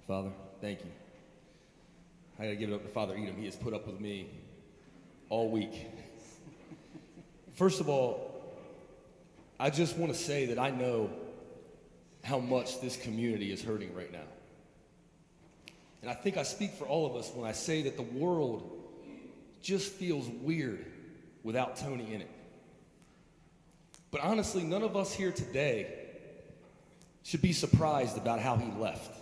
Father, thank you. I gotta give it up to Father Edom. He has put up with me all week. First of all, I just want to say that I know how much this community is hurting right now. And I think I speak for all of us when I say that the world just feels weird without Tony in it. But honestly, none of us here today should be surprised about how he left.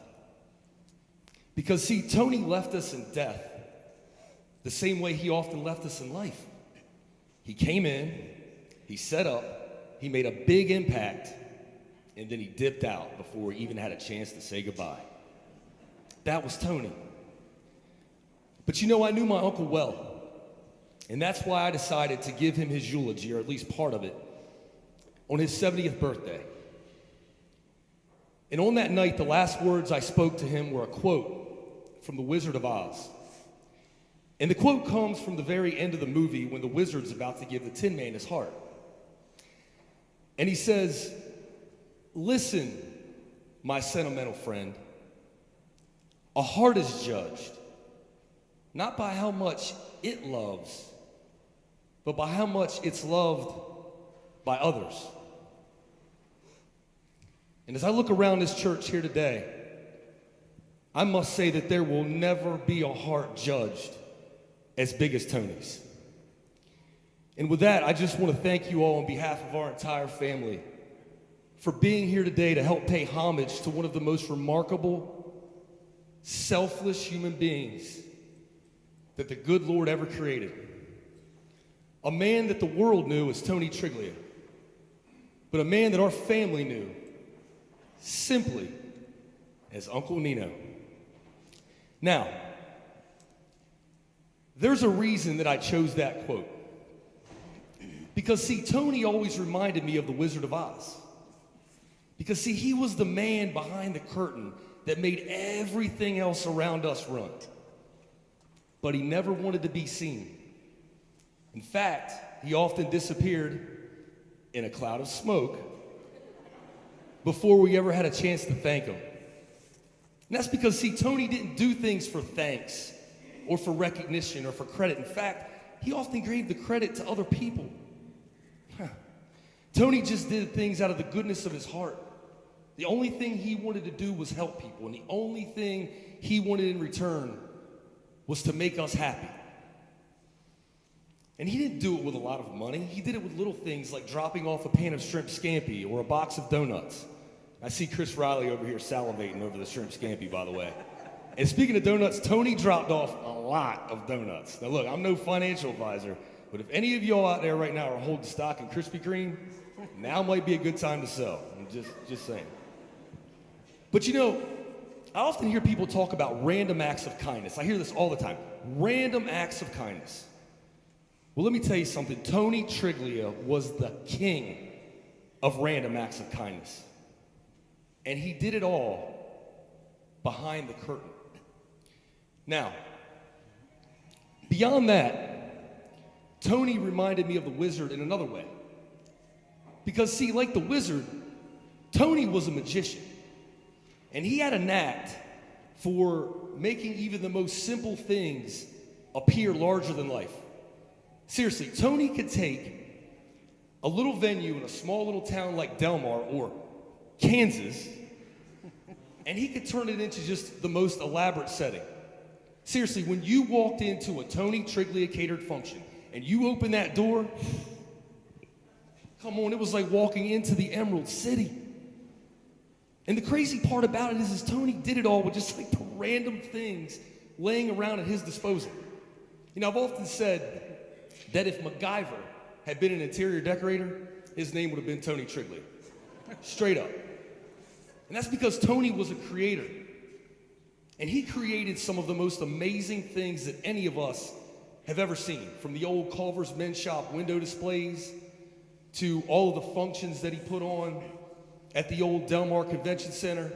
Because see, Tony left us in death the same way he often left us in life. He came in, he set up, he made a big impact, and then he dipped out before he even had a chance to say goodbye. That was Tony. But you know, I knew my uncle well, and that's why I decided to give him his eulogy, or at least part of it, on his 70th birthday. And on that night, the last words I spoke to him were a quote from The Wizard of Oz. And the quote comes from the very end of the movie when the wizard's about to give the Tin Man his heart. And he says, "Listen, my sentimental friend, a heart is judged not by how much it loves, but by how much it's loved by others." And as I look around this church here today, I must say that there will never be a heart judged as big as Tony's. And with that, I just want to thank you all on behalf of our entire family for being here today to help pay homage to one of the most remarkable, selfless human beings that the good Lord ever created. A man that the world knew as Tony Triglia, but a man that our family knew simply as Uncle Nino. Now, there's a reason that I chose that quote. Because see, Tony always reminded me of the Wizard of Oz. Because see, he was the man behind the curtain that made everything else around us run. But he never wanted to be seen. In fact, he often disappeared in a cloud of smoke before we ever had a chance to thank him. And that's because, see, Tony didn't do things for thanks or for recognition or for credit. In fact, he often gave the credit to other people. Tony just did things out of the goodness of his heart. The only thing he wanted to do was help people, and the only thing he wanted in return was to make us happy. And he didn't do it with a lot of money. He did it with little things like dropping off a pan of shrimp scampi or a box of donuts. I see Chris Riley over here salivating over the shrimp scampi, by the way. And speaking of donuts, Tony dropped off a lot of donuts. Now look, I'm no financial advisor, but if any of y'all out there right now are holding stock in Krispy Kreme, now might be a good time to sell. I'm just saying. But you know, I often hear people talk about random acts of kindness. I hear this all the time. Random acts of kindness. Well, let me tell you something. Tony Triglia was the king of random acts of kindness. And he did it all behind the curtain. Now, beyond that, Tony reminded me of the wizard in another way. Because see, like the wizard, Tony was a magician. And he had a knack for making even the most simple things appear larger than life. Seriously, Tony could take a little venue in a small little town like Delmar or Kansas, and he could turn it into just the most elaborate setting. Seriously, when you walked into a Tony Triglia catered function and you opened that door, come on, it was like walking into the Emerald City. And the crazy part about it is Tony did it all with just like the random things laying around at his disposal. You know, I've often said that if MacGyver had been an interior decorator, his name would have been Tony Triglia. Straight up. And that's because Tony was a creator. And he created some of the most amazing things that any of us have ever seen. From the old Culver's Men's Shop window displays to all of the functions that he put on at the old Delmar Convention Center,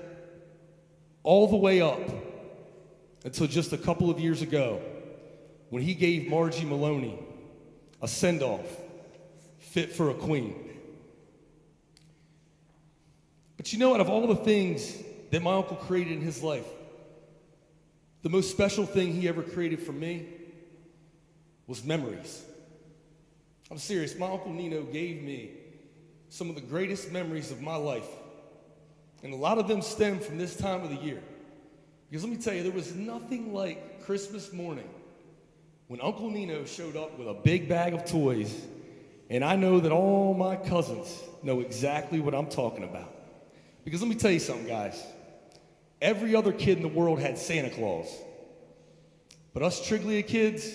all the way up until just a couple of years ago when he gave Margie Maloney a send-off fit for a queen. But you know, out of all the things that my uncle created in his life, the most special thing he ever created for me was memories. I'm serious. My Uncle Nino gave me some of the greatest memories of my life. And a lot of them stem from this time of the year. Because let me tell you, there was nothing like Christmas morning when Uncle Nino showed up with a big bag of toys. And I know that all my cousins know exactly what I'm talking about. Because let me tell you something, guys. Every other kid in the world had Santa Claus. But us Triglia kids,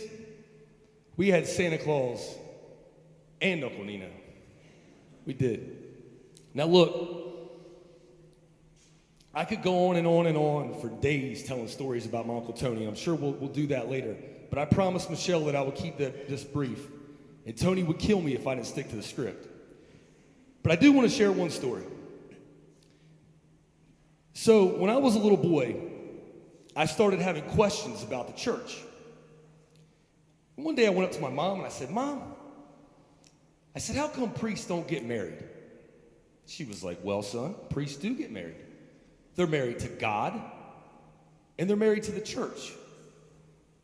we had Santa Claus and Uncle Nino. We did. Now look, I could go on and on and on for days telling stories about my Uncle Tony. I'm sure we'll do that later. But I promised Michelle that I would keep this brief. And Tony would kill me if I didn't stick to the script. But I do want to share one story. So when I was a little boy, I started having questions about the church. And one day I went up to my mom and I said, Mom, I said, how come priests don't get married? She was like, well, son, priests do get married. They're married to God and they're married to the church.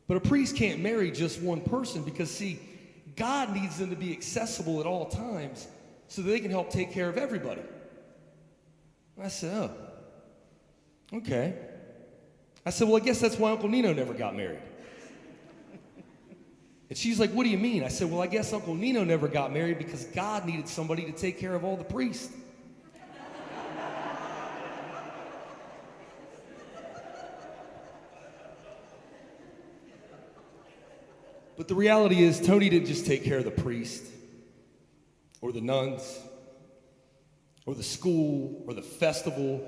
But a priest can't marry just one person because, see, God needs them to be accessible at all times so that they can help take care of everybody. And I said, oh, okay. I said, well, I guess that's why Uncle Nino never got married. And she's like, what do you mean? I said, well, I guess Uncle Nino never got married because God needed somebody to take care of all the priests. But the reality is, Tony didn't just take care of the priest, or the nuns, or the school, or the festival,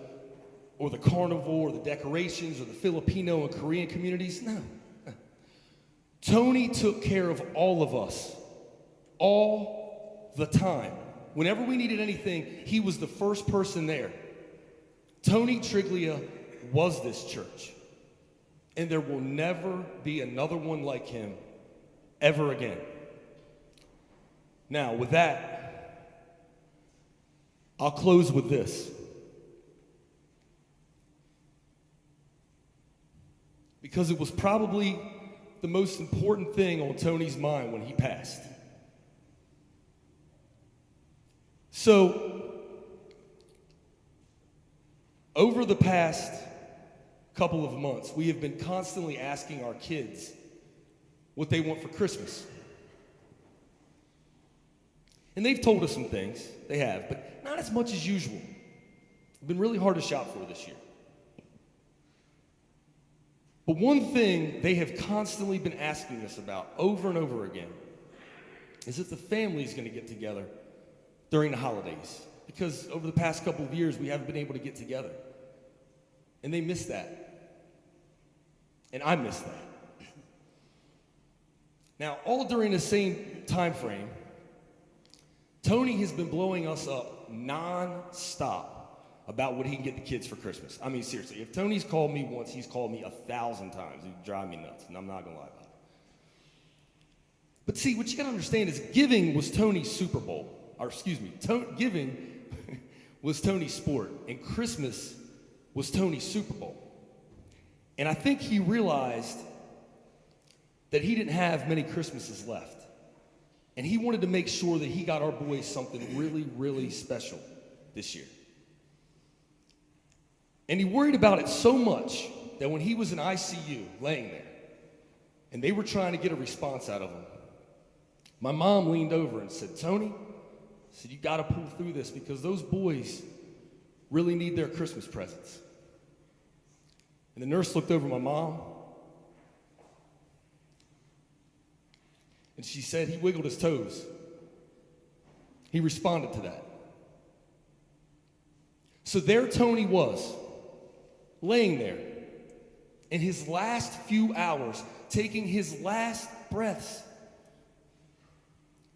or the carnival, or the decorations, or the Filipino and Korean communities. No. Tony took care of all of us, all the time. Whenever we needed anything, he was the first person there. Tony Triglia was this church. And there will never be another one like him ever again. Now, with that, I'll close with this. Because it was probably the most important thing on Tony's mind when he passed. So, over the past couple of months, we have been constantly asking our kids what they want for Christmas. And they've told us some things, they have, but not as much as usual. It's been really hard to shop for this year. But one thing they have constantly been asking us about over and over again is if the family's going to get together during the holidays. Because over the past couple of years, we haven't been able to get together. And they miss that. And I miss that. Now, all during the same time frame, Tony has been blowing us up non-stop about what he can get the kids for Christmas. I mean, seriously, if Tony's called me once, he's called me 1,000 times. It would drive me nuts, and I'm not going to lie about it. But see, what you got to understand is giving was Tony's Super Bowl. Or excuse me, giving was Tony's sport, and Christmas was Tony's Super Bowl. And I think he realized that he didn't have many Christmases left. And he wanted to make sure that he got our boys something really, really special this year. And he worried about it so much that when he was in ICU, laying there, and they were trying to get a response out of him, my mom leaned over and said, Tony, said, you gotta pull through this because those boys really need their Christmas presents. And the nurse looked over my mom, and she said he wiggled his toes. He responded to that. So there Tony was, laying there, in his last few hours, taking his last breaths.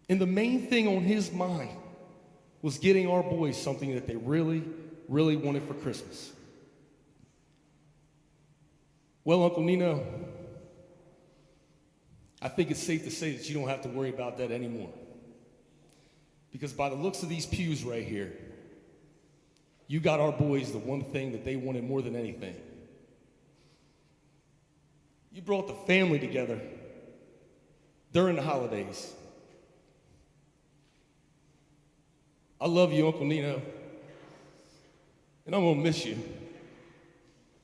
And the main thing on his mind was getting our boys something that they really, really wanted for Christmas. Well, Uncle Nino, I think it's safe to say that you don't have to worry about that anymore. Because by the looks of these pews right here, you got our boys the one thing that they wanted more than anything. You brought the family together during the holidays. I love you, Uncle Nino, and I'm gonna miss you.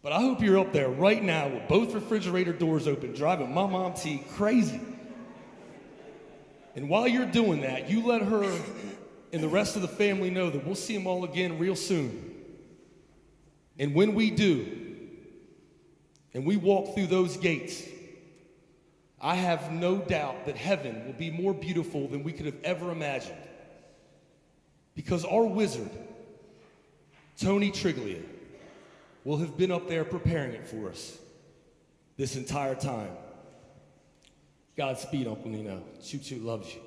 But I hope you're up there right now with both refrigerator doors open, driving my mom T crazy. And while you're doing that, you let her and the rest of the family know that we'll see them all again real soon. And when we do, and we walk through those gates, I have no doubt that heaven will be more beautiful than we could have ever imagined. Because our wizard, Tony Triglia, will have been up there preparing it for us this entire time. Godspeed, Uncle Nino. Choo Choo loves you.